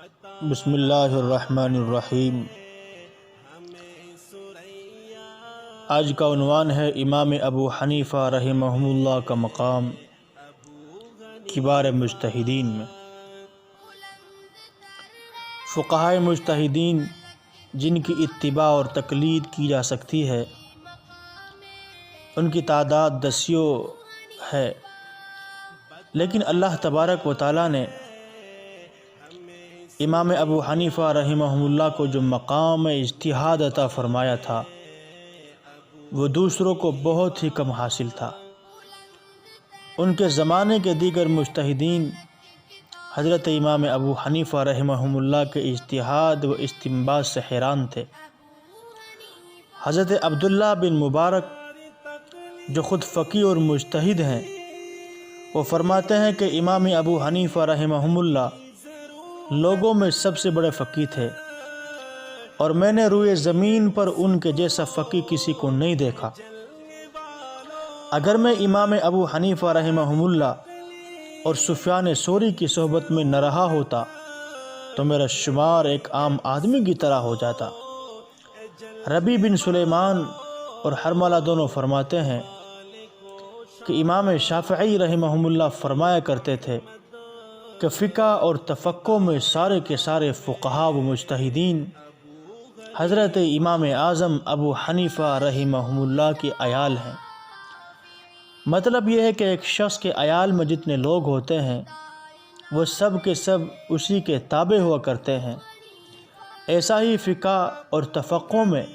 بسم اللہ الرحمن الرحیم۔ آج کا عنوان ہے امام ابو حنیفہ رحمہ اللہ کا مقام کبار مجتہدین میں۔ فقہائے مجتہدین جن کی اتباع اور تقلید کی جا سکتی ہے ان کی تعداد دسیوں ہے، لیکن اللہ تبارک و تعالیٰ نے امام ابو حنیفہ رحمہ اللہ کو جو مقام اجتہاد عطا فرمایا تھا وہ دوسروں کو بہت ہی کم حاصل تھا۔ ان کے زمانے کے دیگر مجتہدین حضرت امام ابو حنیفہ رحمہ اللہ کے اجتہاد و استنباط سے حیران تھے۔ حضرت عبداللہ بن مبارک جو خود فقیہ اور مجتہد ہیں، وہ فرماتے ہیں کہ امام ابو حنیفہ رحمہ اللہ لوگوں میں سب سے بڑے فقیہ تھے، اور میں نے روئے زمین پر ان کے جیسا فقیہ کسی کو نہیں دیکھا۔ اگر میں امام ابو حنیفہ رحمہ اللہ اور سفیان ثوری کی صحبت میں نہ رہا ہوتا تو میرا شمار ایک عام آدمی کی طرح ہو جاتا۔ ربیع بن سلیمان اور حرملہ دونوں فرماتے ہیں کہ امام شافعی رحمہ اللہ فرمایا کرتے تھے کہ فقہ اور تفقہ میں سارے کے سارے فقہاء و مجتہدین حضرت امام اعظم ابو حنیفہ رحمہ اللہ کی عیال ہیں۔ مطلب یہ ہے کہ ایک شخص کے عیال میں جتنے لوگ ہوتے ہیں وہ سب کے سب اسی کے تابع ہوا کرتے ہیں، ایسا ہی فقہ اور تفقہ میں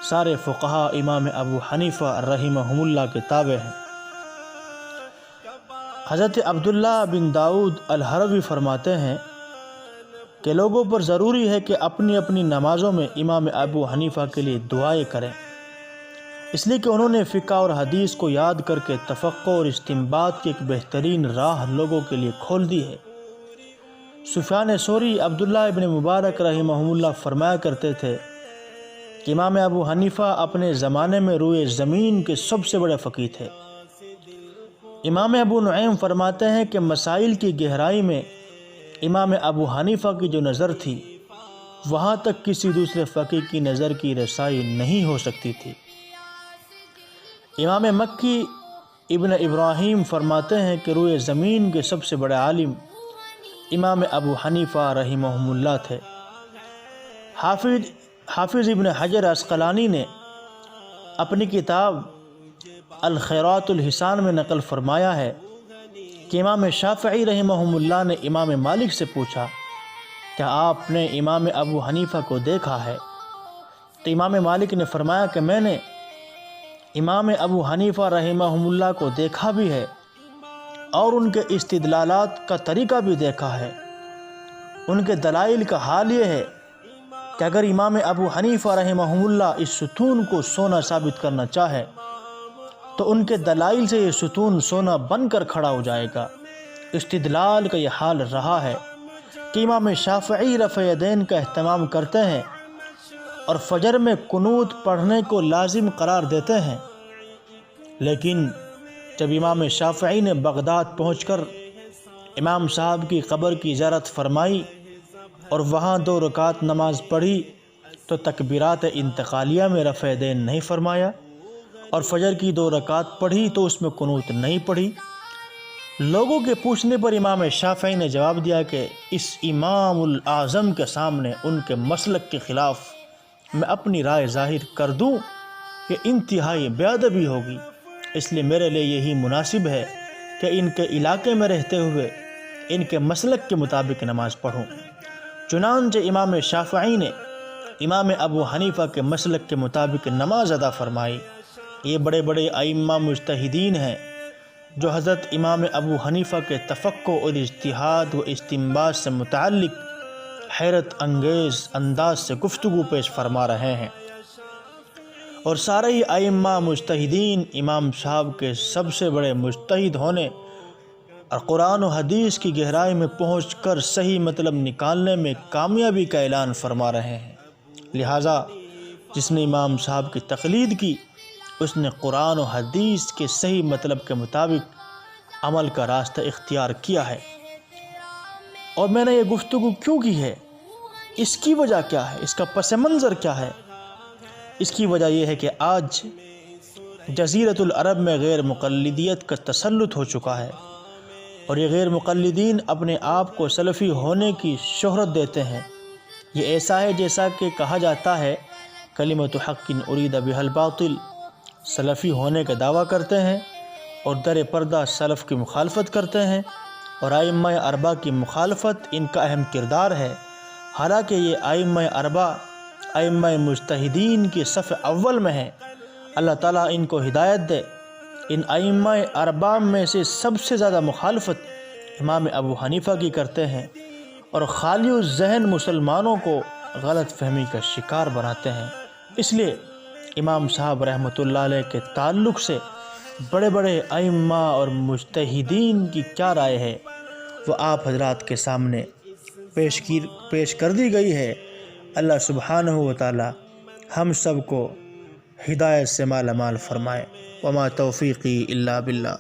سارے فقہاء امام ابو حنیفہ رحمہ اللہ کے تابع ہیں۔ حضرت عبداللہ بن داؤد الہروی فرماتے ہیں کہ لوگوں پر ضروری ہے کہ اپنی اپنی نمازوں میں امام ابو حنیفہ کے لیے دعائیں کریں، اس لیے کہ انہوں نے فقہ اور حدیث کو یاد کر کے تفقہ اور استنباط کی ایک بہترین راہ لوگوں کے لیے کھول دی ہے۔ سفیان ثوری عبداللہ ابن مبارک رحمہ اللہ فرمایا کرتے تھے کہ امام ابو حنیفہ اپنے زمانے میں روئے زمین کے سب سے بڑے فقیہ تھے۔ امام ابو نعیم فرماتے ہیں کہ مسائل کی گہرائی میں امام ابو حنیفہ کی جو نظر تھی وہاں تک کسی دوسرے فقیہ کی نظر کی رسائی نہیں ہو سکتی تھی۔ امام مکی ابن ابراہیم فرماتے ہیں کہ روئے زمین کے سب سے بڑے عالم امام ابو حنیفہ رحمہ اللہ تھے۔ حافظ ابن حجر عسقلانی نے اپنی کتاب الخیرات الحسان میں نقل فرمایا ہے کہ امام شافعی رحمہ اللہ نے امام مالک سے پوچھا کیا آپ نے امام ابو حنیفہ کو دیکھا ہے؟ تو امام مالک نے فرمایا کہ میں نے امام ابو حنیفہ رحمہ اللہ کو دیکھا بھی ہے اور ان کے استدلالات کا طریقہ بھی دیکھا ہے۔ ان کے دلائل کا حال یہ ہے کہ اگر امام ابو حنیفہ رحمہ اللہ اس ستون کو سونا ثابت کرنا چاہے تو ان کے دلائل سے یہ ستون سونا بن کر کھڑا ہو جائے گا۔ استدلال کا یہ حال رہا ہے کہ امام شافعی رفع یدین کا اہتمام کرتے ہیں اور فجر میں قنوت پڑھنے کو لازم قرار دیتے ہیں، لیکن جب امام شافعی نے بغداد پہنچ کر امام صاحب کی قبر کی زیارت فرمائی اور وہاں 2 رکعت نماز پڑھی تو تکبیرات انتقالیہ میں رفع یدین نہیں فرمایا، اور فجر کی 2 رکعت پڑھی تو اس میں قنوت نہیں پڑھی۔ لوگوں کے پوچھنے پر امام شافعی نے جواب دیا کہ اس امام الاعظم کے سامنے ان کے مسلک کے خلاف میں اپنی رائے ظاہر کر دوں یہ انتہائی بے ادبی ہوگی، اس لیے میرے لیے یہی مناسب ہے کہ ان کے علاقے میں رہتے ہوئے ان کے مسلک کے مطابق نماز پڑھوں۔ چنانچہ امام شافعی نے امام ابو حنیفہ کے مسلک کے مطابق نماز ادا فرمائی۔ یہ بڑے بڑے ائمہ مجتہدین ہیں جو حضرت امام ابو حنیفہ کے تفقہ اور اجتہاد و استنباط سے متعلق حیرت انگیز انداز سے گفتگو پیش فرما رہے ہیں، اور سارے ہی ائمہ مجتہدین امام صاحب کے سب سے بڑے مجتہد ہونے اور قرآن و حدیث کی گہرائی میں پہنچ کر صحیح مطلب نکالنے میں کامیابی کا اعلان فرما رہے ہیں۔ لہٰذا جس نے امام صاحب کی تقلید کی اس نے قرآن و حدیث کے صحیح مطلب کے مطابق عمل کا راستہ اختیار کیا ہے۔ اور میں نے یہ گفتگو کیوں کی ہے، اس کی وجہ کیا ہے، اس کا پس منظر کیا ہے؟ اس کی وجہ یہ ہے کہ آج جزیرۃ العرب میں غیر مقلدیت کا تسلط ہو چکا ہے، اور یہ غیر مقلدین اپنے آپ کو سلفی ہونے کی شہرت دیتے ہیں۔ یہ ایسا ہے جیسا کہ کہا جاتا ہے کلمۃ حق ارید بها الباطل، سلفی ہونے کا دعویٰ کرتے ہیں اور در پردہ سلف کی مخالفت کرتے ہیں، اور ائمہ اربعہ کی مخالفت ان کا اہم کردار ہے۔ حالانکہ یہ ائمہ اربعہ ائمہ مجتہدین کی صف اول میں ہیں، اللہ تعالیٰ ان کو ہدایت دے۔ ان ائمہ اربعہ میں سے سب سے زیادہ مخالفت امام ابو حنیفہ کی کرتے ہیں، اور خالی الذہن مسلمانوں کو غلط فہمی کا شکار بناتے ہیں۔ اس لیے امام صاحب رحمۃ اللہ علیہ کے تعلق سے بڑے بڑے ائمہ اور مجتہدین کی کیا رائے ہے وہ آپ حضرات کے سامنے پیش کر دی گئی ہے۔ اللہ سبحانہ و تعالی ہم سب کو ہدایت سے مالا مال فرمائے۔ وما توفیقی الا باللہ۔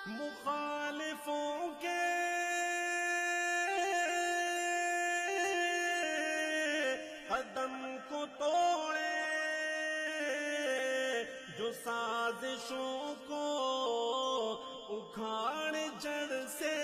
مخالفوں کے قدم کو توڑے، جو سازشوں کو اکھاڑ جڑ سے